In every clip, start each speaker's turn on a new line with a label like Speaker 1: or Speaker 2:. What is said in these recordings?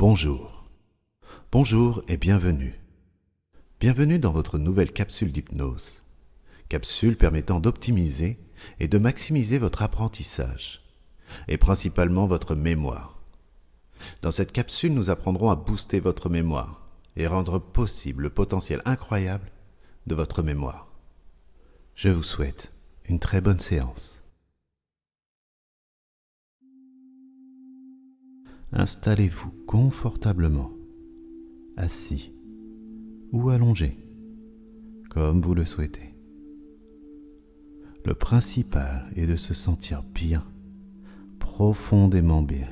Speaker 1: Bonjour. Bonjour et bienvenue. Bienvenue dans votre nouvelle capsule d'hypnose. Capsule permettant d'optimiser et de maximiser votre apprentissage, et principalement votre mémoire. Dans cette capsule, nous apprendrons à booster votre mémoire et rendre possible le potentiel incroyable de votre mémoire. Je vous souhaite une très bonne séance. Installez-vous confortablement, assis ou allongé, comme vous le souhaitez. Le principal est de se sentir bien, profondément bien.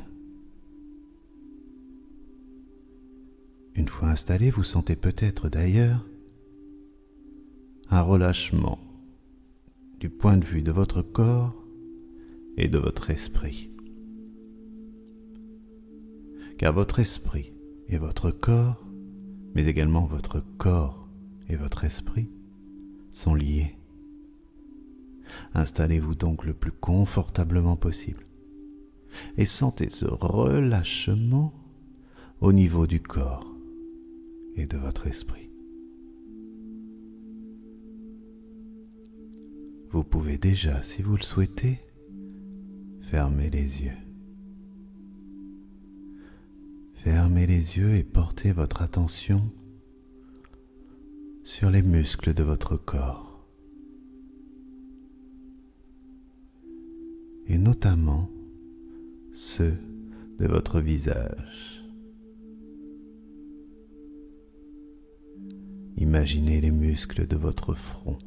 Speaker 1: Une fois installé, vous sentez peut-être d'ailleurs un relâchement du point de vue de votre corps et de votre esprit. Car votre esprit et votre corps, mais également votre corps et votre esprit, sont liés. Installez-vous donc le plus confortablement possible et sentez ce relâchement au niveau du corps et de votre esprit. Vous pouvez déjà, si vous le souhaitez, fermer les yeux. Fermez les yeux et portez votre attention sur les muscles de votre corps. Et notamment ceux de votre visage. Imaginez les muscles de votre front,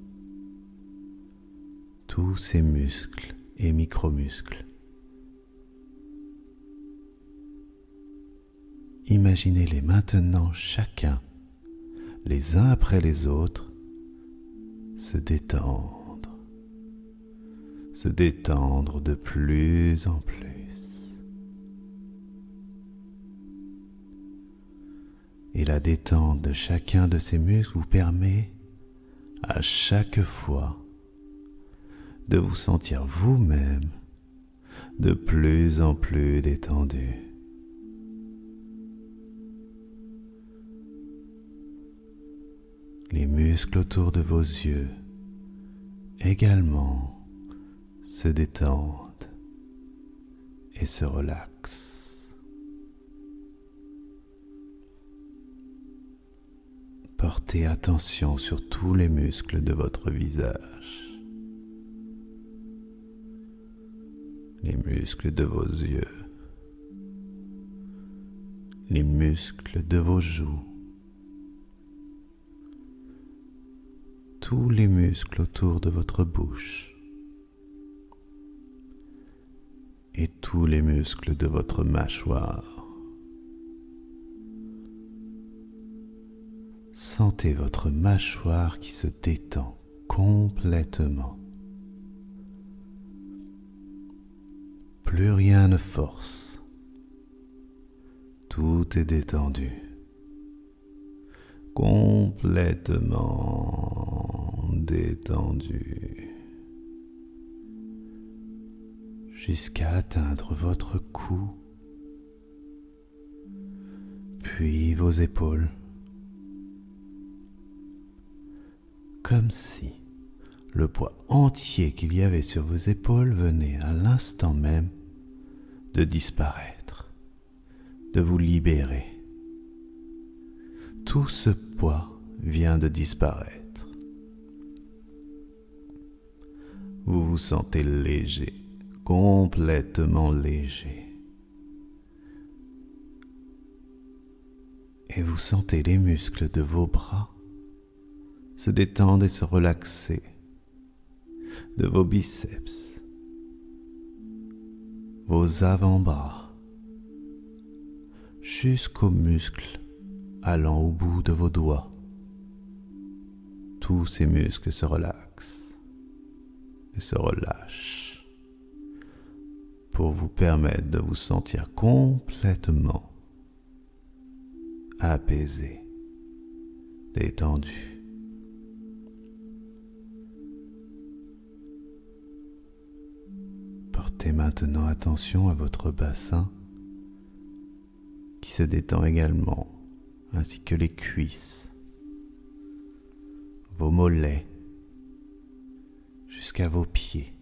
Speaker 1: tous ces muscles et micromuscles. Imaginez-les maintenant chacun, les uns après les autres, se détendre de plus en plus. Et la détente de chacun de ces muscles vous permet à chaque fois de vous sentir vous-même de plus en plus détendu. Les muscles autour de vos yeux également se détendent et se relaxent. Portez attention sur tous les muscles de votre visage, les muscles de vos yeux, les muscles de vos joues, tous les muscles autour de votre bouche et tous les muscles de votre mâchoire. Sentez votre mâchoire qui se détend complètement. Plus rien ne force. Tout est détendu. Complètement détendu, jusqu'à atteindre votre cou, puis vos épaules, comme si le poids entier qu'il y avait sur vos épaules venait à l'instant même de disparaître, de vous libérer. Tout ce poids vient de disparaître. Vous vous sentez léger, complètement léger. Et vous sentez les muscles de vos bras se détendre et se relaxer, de vos biceps, vos avant-bras, jusqu'aux muscles allant au bout de vos doigts. Tous ces muscles se relaxent et se relâchent pour vous permettre de vous sentir complètement apaisé, détendu. Portez maintenant attention à votre bassin qui se détend également, ainsi que les cuisses, vos mollets, jusqu'à vos pieds.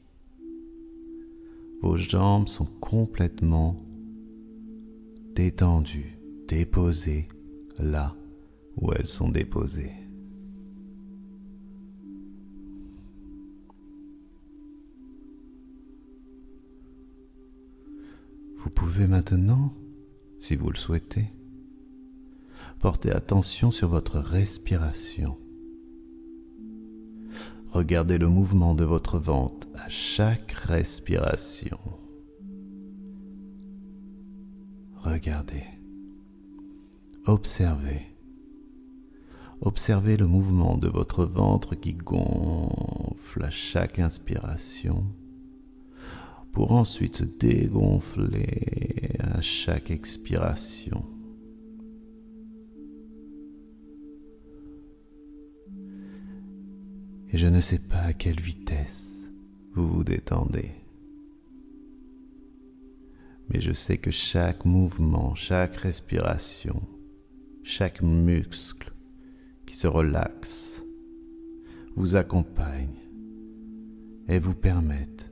Speaker 1: Vos jambes sont complètement détendues, déposées là où elles sont déposées. Vous pouvez maintenant, si vous le souhaitez, porter attention sur votre respiration. Regardez le mouvement de votre ventre à chaque respiration. Regardez. Observez. Observez le mouvement de votre ventre qui gonfle à chaque inspiration pour ensuite se dégonfler à chaque expiration. Et je ne sais pas à quelle vitesse vous vous détendez. Mais je sais que chaque mouvement, chaque respiration, chaque muscle qui se relaxe vous accompagne et vous permettent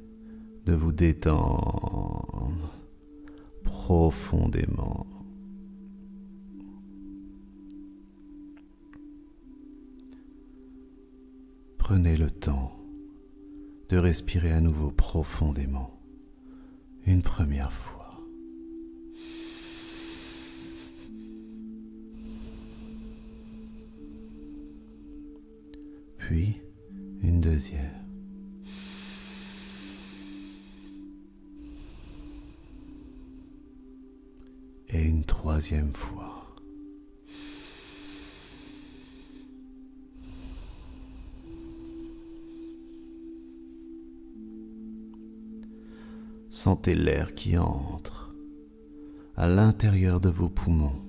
Speaker 1: de vous détendre profondément. Prenez le temps de respirer à nouveau profondément, une première fois. Puis une deuxième. Et une troisième fois. Sentez l'air qui entre à l'intérieur de vos poumons,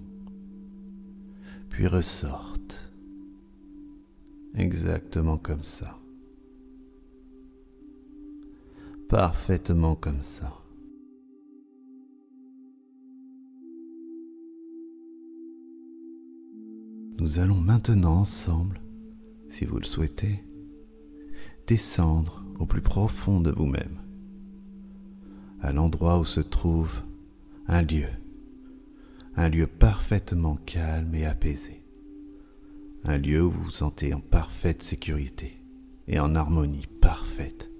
Speaker 1: puis ressorte, exactement comme ça, parfaitement comme ça. Nous allons maintenant ensemble, si vous le souhaitez, descendre au plus profond de vous-même, à l'endroit où se trouve un lieu parfaitement calme et apaisé, un lieu où vous vous sentez en parfaite sécurité et en harmonie parfaite.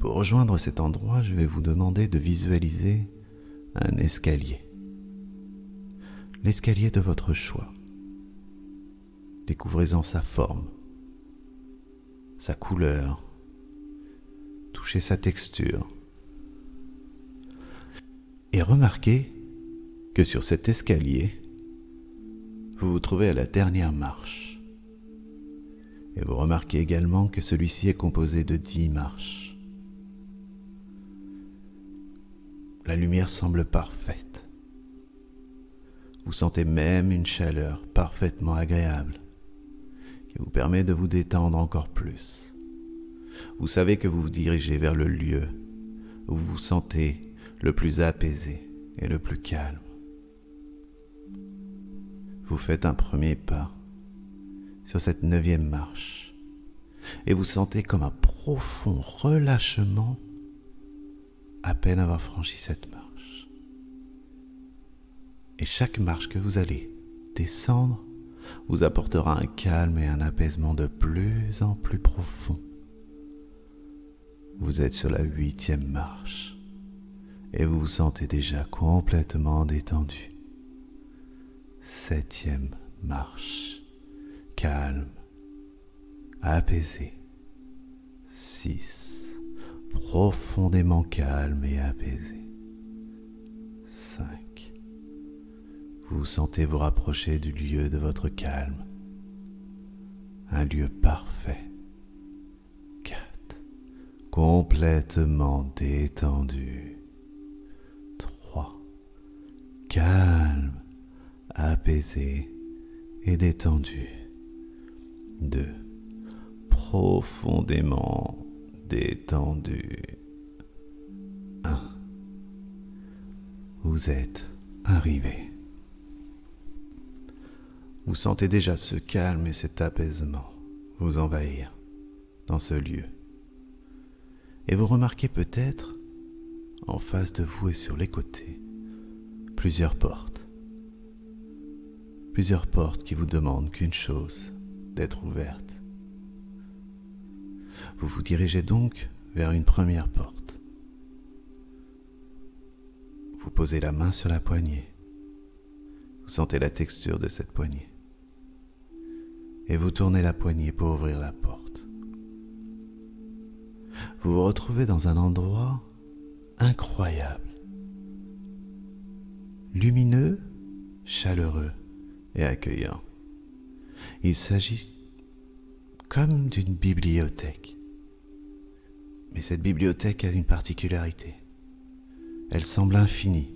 Speaker 1: Pour rejoindre cet endroit, je vais vous demander de visualiser un escalier. L'escalier de votre choix. Découvrez-en sa forme, sa couleur, touchez sa texture. Et remarquez que sur cet escalier, vous vous trouvez à la dernière marche. Et vous remarquez également que celui-ci est composé de 10 marches. La lumière semble parfaite. Vous sentez même une chaleur parfaitement agréable qui vous permet de vous détendre encore plus. Vous savez que vous vous dirigez vers le lieu où vous vous sentez le plus apaisé et le plus calme. Vous faites un premier pas sur cette 9e marche et vous sentez comme un profond relâchement à peine avoir franchi cette marche. Et chaque marche que vous allez descendre vous apportera un calme et un apaisement de plus en plus profond. Vous êtes sur la 8e marche et vous vous sentez déjà complètement détendu. 7e marche, calme, apaisé. 6, profondément calme et apaisé. 5. Vous sentez vous rapprocher du lieu de votre calme, un lieu parfait. 4. Complètement détendu. 3. Calme, apaisé et détendu. 2. Profondément détendu. 1. vous êtes arrivé. Vous sentez déjà ce calme et cet apaisement vous envahir dans ce lieu. Et vous remarquez peut-être, en face de vous et sur les côtés, plusieurs portes. Plusieurs portes qui vous demandent qu'une chose, d'être ouvertes. Vous vous dirigez donc vers une première porte. Vous posez la main sur la poignée. Vous sentez la texture de cette poignée. Et vous tournez la poignée pour ouvrir la porte. Vous vous retrouvez dans un endroit incroyable. Lumineux, chaleureux et accueillant. Il s'agit comme d'une bibliothèque. Mais cette bibliothèque a une particularité. Elle semble infinie,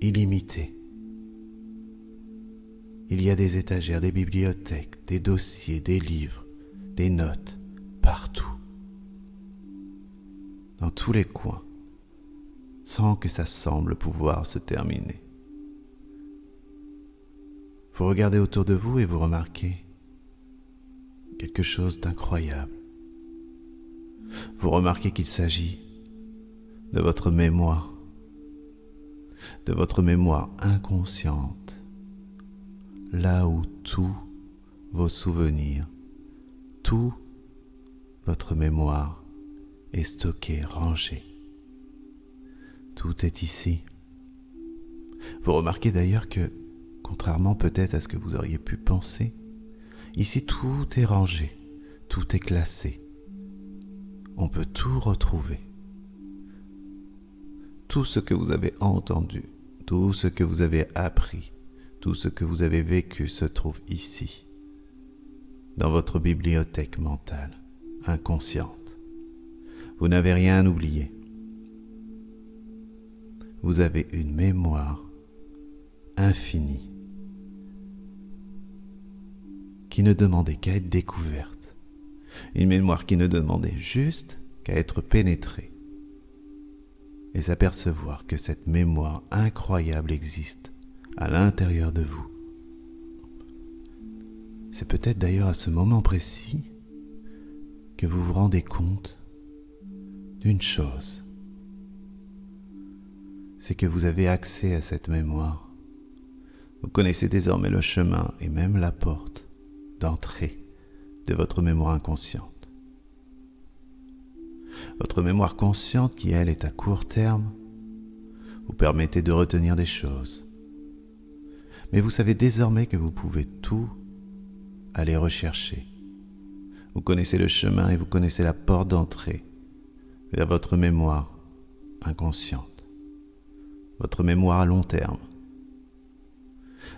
Speaker 1: illimitée. Il y a des étagères, des bibliothèques, des dossiers, des livres, des notes, partout. Dans tous les coins, sans que ça semble pouvoir se terminer. Vous regardez autour de vous et vous remarquez quelque chose d'incroyable. Vous remarquez qu'il s'agit de votre mémoire inconsciente, là où tous vos souvenirs, tout votre mémoire est stocké, rangé. Tout est ici. Vous remarquez d'ailleurs que, contrairement peut-être à ce que vous auriez pu penser, ici tout est rangé, tout est classé. On peut tout retrouver. Tout ce que vous avez entendu, tout ce que vous avez appris, tout ce que vous avez vécu se trouve ici, dans votre bibliothèque mentale, inconsciente. Vous n'avez rien oublié. Vous avez une mémoire infinie qui ne demandait qu'à être découverte. Une mémoire qui ne demandait juste qu'à être pénétrée et s'apercevoir que cette mémoire incroyable existe à l'intérieur de vous. C'est peut-être d'ailleurs à ce moment précis que vous vous rendez compte d'une chose. C'est que vous avez accès à cette mémoire. Vous connaissez désormais le chemin et même la porte d'entrée de votre mémoire inconsciente. Votre mémoire consciente qui, elle, est à court terme, vous permettez de retenir des choses. Mais vous savez désormais que vous pouvez tout aller rechercher. Vous connaissez le chemin et vous connaissez la porte d'entrée vers votre mémoire inconsciente, votre mémoire à long terme.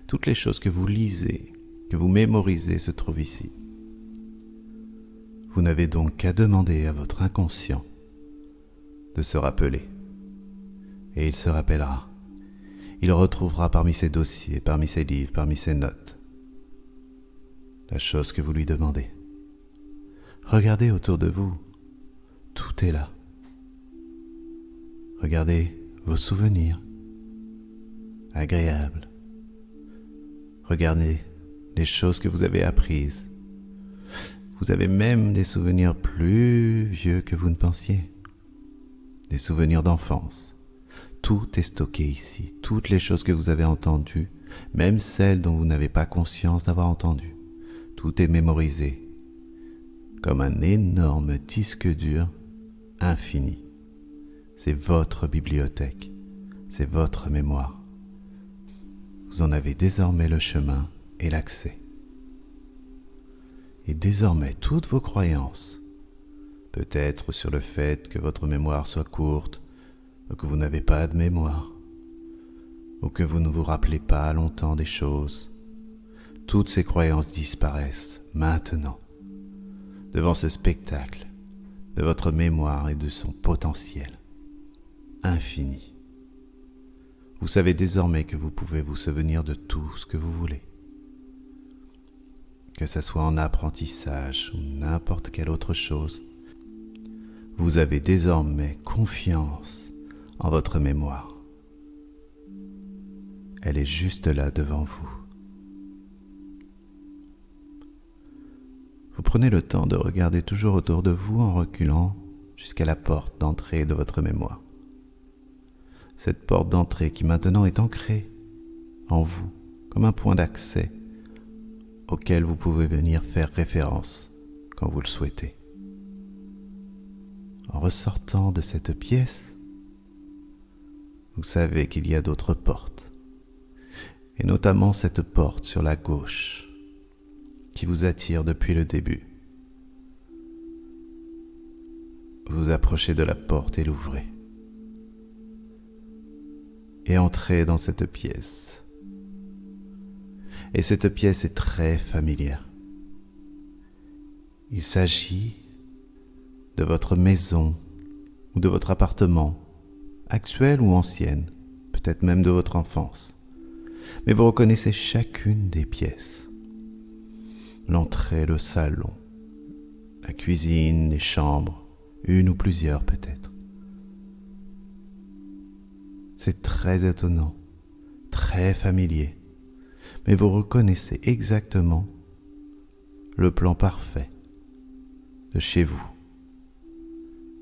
Speaker 1: Toutes les choses que vous lisez, que vous mémorisez se trouvent ici. Vous n'avez donc qu'à demander à votre inconscient de se rappeler. Et il se rappellera. Il retrouvera parmi ses dossiers, parmi ses livres, parmi ses notes, la chose que vous lui demandez. Regardez autour de vous. Tout est là. Regardez vos souvenirs agréables. Regardez les choses que vous avez apprises. Vous avez même des souvenirs plus vieux que vous ne pensiez. Des souvenirs d'enfance. Tout est stocké ici. Toutes les choses que vous avez entendues, même celles dont vous n'avez pas conscience d'avoir entendu. Tout est mémorisé. Comme un énorme disque dur infini. C'est votre bibliothèque. C'est votre mémoire. Vous en avez désormais le chemin et l'accès. Et désormais, toutes vos croyances, peut-être sur le fait que votre mémoire soit courte, ou que vous n'avez pas de mémoire, ou que vous ne vous rappelez pas longtemps des choses, toutes ces croyances disparaissent maintenant, devant ce spectacle de votre mémoire et de son potentiel infini. Vous savez désormais que vous pouvez vous souvenir de tout ce que vous voulez. Que ce soit en apprentissage ou n'importe quelle autre chose, vous avez désormais confiance en votre mémoire. Elle est juste là devant vous. Vous prenez le temps de regarder toujours autour de vous en reculant jusqu'à la porte d'entrée de votre mémoire. Cette porte d'entrée qui maintenant est ancrée en vous comme un point d'accès auquel vous pouvez venir faire référence quand vous le souhaitez. En ressortant de cette pièce, vous savez qu'il y a d'autres portes, et notamment cette porte sur la gauche qui vous attire depuis le début. Vous approchez de la porte et l'ouvrez. Et entrez dans cette pièce. Et cette pièce est très familière. Il s'agit de votre maison ou de votre appartement, actuel ou ancienne, peut-être même de votre enfance. Mais vous reconnaissez chacune des pièces. L'entrée, le salon, la cuisine, les chambres, une ou plusieurs peut-être. C'est très étonnant, très familier, mais vous reconnaissez exactement le plan parfait de chez vous,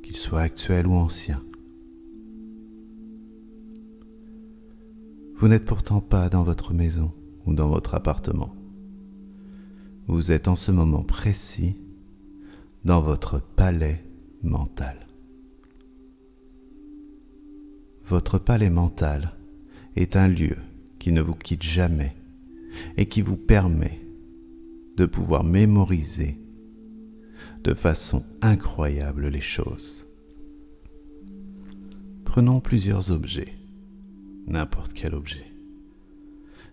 Speaker 1: qu'il soit actuel ou ancien. Vous n'êtes pourtant pas dans votre maison ou dans votre appartement. Vous êtes en ce moment précis dans votre palais mental. Votre palais mental est un lieu qui ne vous quitte jamais et qui vous permet de pouvoir mémoriser de façon incroyable les choses. Prenons plusieurs objets, n'importe quel objet.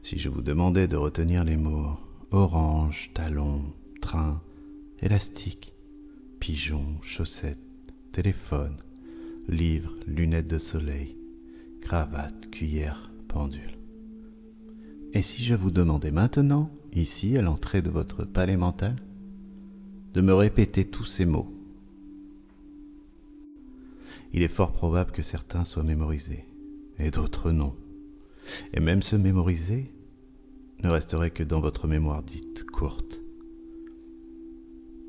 Speaker 1: Si je vous demandais de retenir les mots orange, talon, train, élastique, pigeon, chaussette, téléphone, livre, lunettes de soleil, cravate, cuillère, pendule. Et si je vous demandais maintenant, ici à l'entrée de votre palais mental, de me répéter tous ces mots? Il est fort probable que certains soient mémorisés, et d'autres non. Et même ceux mémorisés ne resteraient que dans votre mémoire dite courte.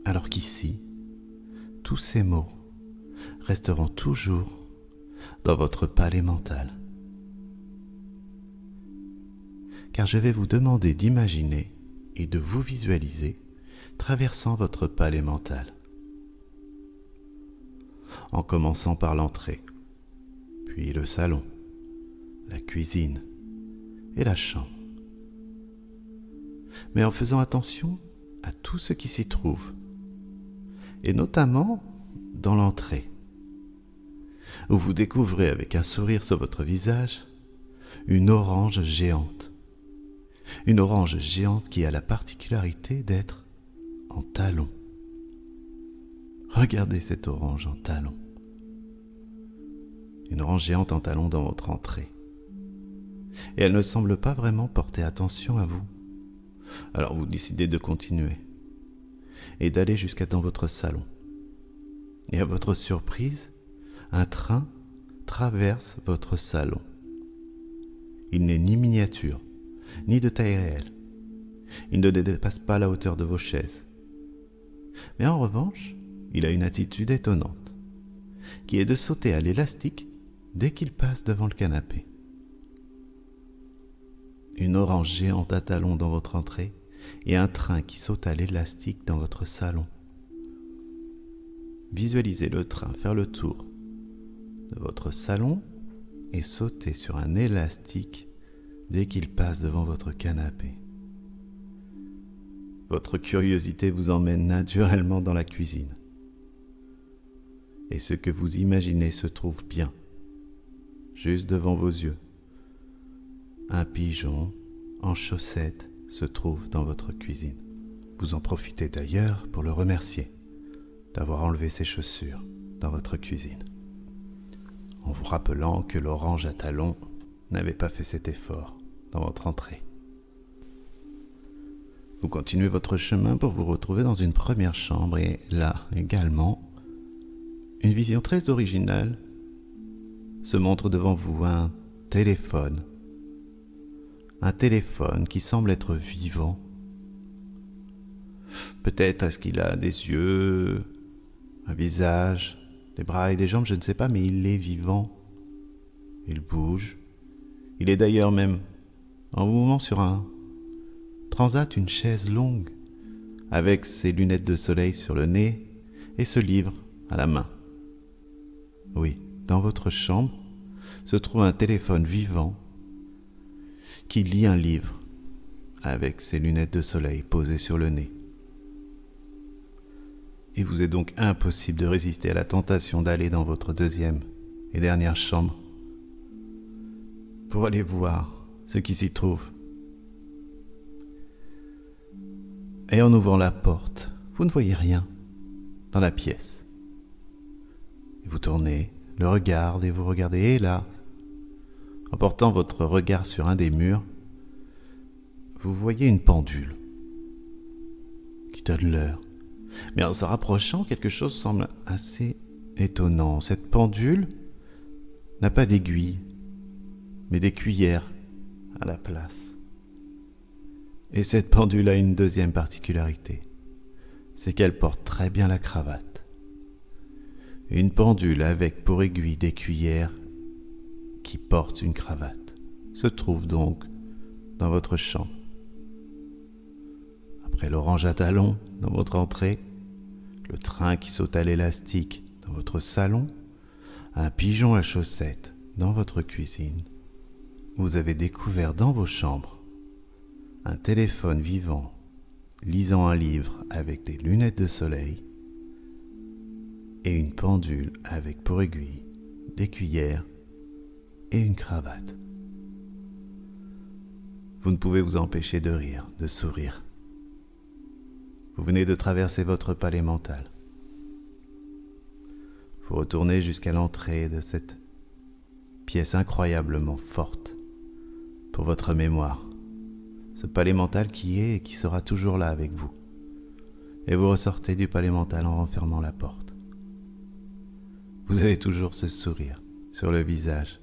Speaker 1: Alors qu'ici, tous ces mots resteront toujours dans votre palais mental. Car je vais vous demander d'imaginer et de vous visualiser traversant votre palais mental. En commençant par l'entrée, puis le salon, la cuisine et la chambre. Mais en faisant attention à tout ce qui s'y trouve, et notamment dans l'entrée, où vous découvrez avec un sourire sur votre visage une orange géante. Une orange géante qui a la particularité d'être en talon. Regardez cette orange en talon. Une orange géante en talon dans votre entrée. Et elle ne semble pas vraiment porter attention à vous. Alors vous décidez de continuer et d'aller jusqu'à dans votre salon. Et à votre surprise, un train traverse votre salon. Il n'est ni miniature, ni de taille réelle. Il ne dépasse pas la hauteur de vos chaises. Mais en revanche, il a une attitude étonnante, qui est de sauter à l'élastique dès qu'il passe devant le canapé. Une orange géante à talons dans votre entrée et un train qui saute à l'élastique dans votre salon. Visualisez le train faire le tour de votre salon et sauter sur un élastique dès qu'il passe devant votre canapé. Votre curiosité vous emmène naturellement dans la cuisine. Et ce que vous imaginez se trouve bien, juste devant vos yeux. Un pigeon en chaussettes se trouve dans votre cuisine. Vous en profitez d'ailleurs pour le remercier d'avoir enlevé ses chaussures dans votre cuisine, en vous rappelant que l'orange à talons n'avait pas fait cet effort dans votre entrée. Vous continuez votre chemin pour vous retrouver dans une première chambre et là également, une vision très originale se montre devant vous, un téléphone un téléphone qui semble être vivant. Peut-être est-ce qu'il a des yeux, un visage, des bras et des jambes, je ne sais pas, mais il est vivant. Il bouge. Il est d'ailleurs même en mouvement sur un transat, une chaise longue, avec ses lunettes de soleil sur le nez et ce livre à la main. Oui, dans votre chambre se trouve un téléphone vivant qui lit un livre avec ses lunettes de soleil posées sur le nez. Il vous est donc impossible de résister à la tentation d'aller dans votre deuxième et dernière chambre pour aller voir ce qui s'y trouve. Et en ouvrant la porte, vous ne voyez rien dans la pièce. Et vous tournez le regard et vous regardez, et là, en portant votre regard sur un des murs, vous voyez une pendule qui donne l'heure. Mais en se rapprochant, quelque chose semble assez étonnant. Cette pendule n'a pas d'aiguille, mais des cuillères à la place. Et cette pendule a une deuxième particularité, c'est qu'elle porte très bien la cravate. Une pendule avec pour aiguille des cuillères qui portent une cravate se trouve donc dans votre chambre. Après l'orange à talons dans votre entrée, le train qui saute à l'élastique dans votre salon, un pigeon à chaussettes dans votre cuisine, vous avez découvert dans vos chambres un téléphone vivant lisant un livre avec des lunettes de soleil et une pendule avec pour aiguille des cuillères et une cravate. Vous ne pouvez vous empêcher de rire, de sourire. Vous venez de traverser votre palais mental. Vous retournez jusqu'à l'entrée de cette pièce incroyablement forte pour votre mémoire. Ce palais mental qui est et qui sera toujours là avec vous. Et vous ressortez du palais mental en refermant la porte. Vous avez toujours ce sourire sur le visage.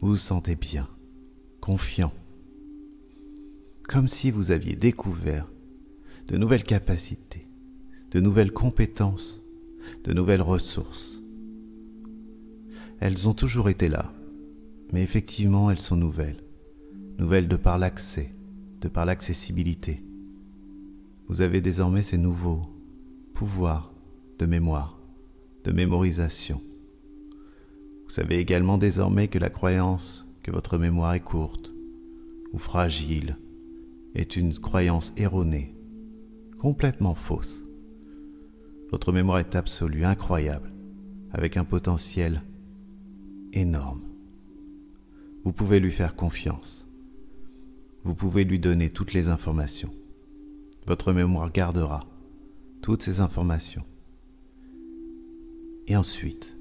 Speaker 1: Vous vous sentez bien, confiant. Comme si vous aviez découvert de nouvelles capacités, de nouvelles compétences, de nouvelles ressources. Elles ont toujours été là, mais effectivement elles sont nouvelles. Nouvelles de par l'accès, de par l'accessibilité. Vous avez désormais ces nouveaux pouvoirs de mémoire, de mémorisation. Vous savez également désormais que la croyance que votre mémoire est courte ou fragile est une croyance erronée, complètement fausse. Votre mémoire est absolue, incroyable, avec un potentiel énorme. Vous pouvez lui faire confiance. Vous pouvez lui donner toutes les informations. Votre mémoire gardera toutes ces informations. Et ensuite,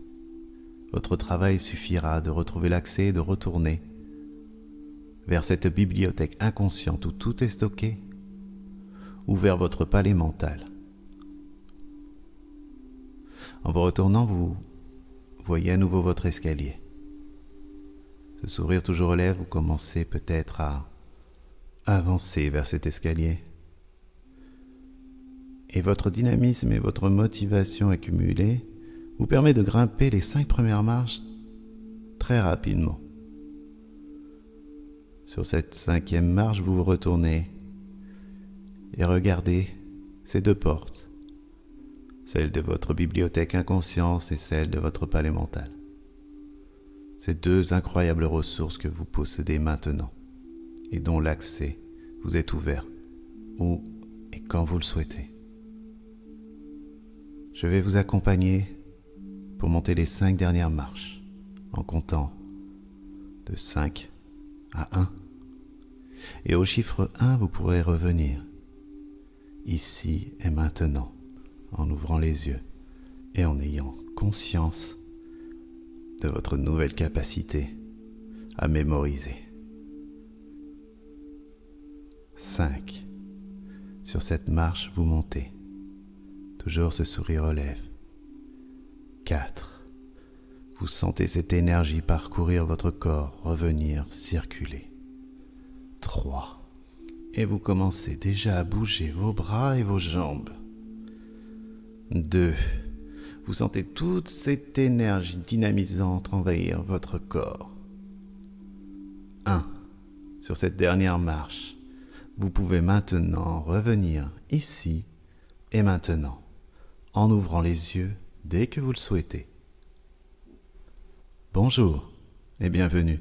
Speaker 1: votre travail suffira de retrouver l'accès et de retourner vers cette bibliothèque inconsciente où tout est stocké, ou vers votre palais mental. En vous retournant, vous voyez à nouveau votre escalier. Ce sourire toujours aux lèvres, vous commencez peut-être à avancer vers cet escalier. Et votre dynamisme et votre motivation accumulée vous permet de grimper les 5 premières marches très rapidement. Sur cette 5e marche, vous vous retournez et regardez ces 2 portes, celle de votre bibliothèque inconscience et celle de votre palais mental. Ces 2 incroyables ressources que vous possédez maintenant et dont l'accès vous est ouvert où et quand vous le souhaitez. Je vais vous accompagner pour monter les 5 dernières marches en comptant de 5 à 1. Et au chiffre 1, vous pourrez revenir ici et maintenant en ouvrant les yeux et en ayant conscience de votre nouvelle capacité à mémoriser. 5. Sur cette marche, vous montez. Toujours ce sourire aux lèvres. 4. Vous sentez cette énergie parcourir votre corps, revenir, circuler. 3. 3. Et vous commencez déjà à bouger vos bras et vos jambes. 2. Vous sentez toute cette énergie dynamisante envahir votre corps. 1. Sur cette dernière marche, vous pouvez maintenant revenir ici et maintenant, en ouvrant les yeux dès que vous le souhaitez. Bonjour et bienvenue.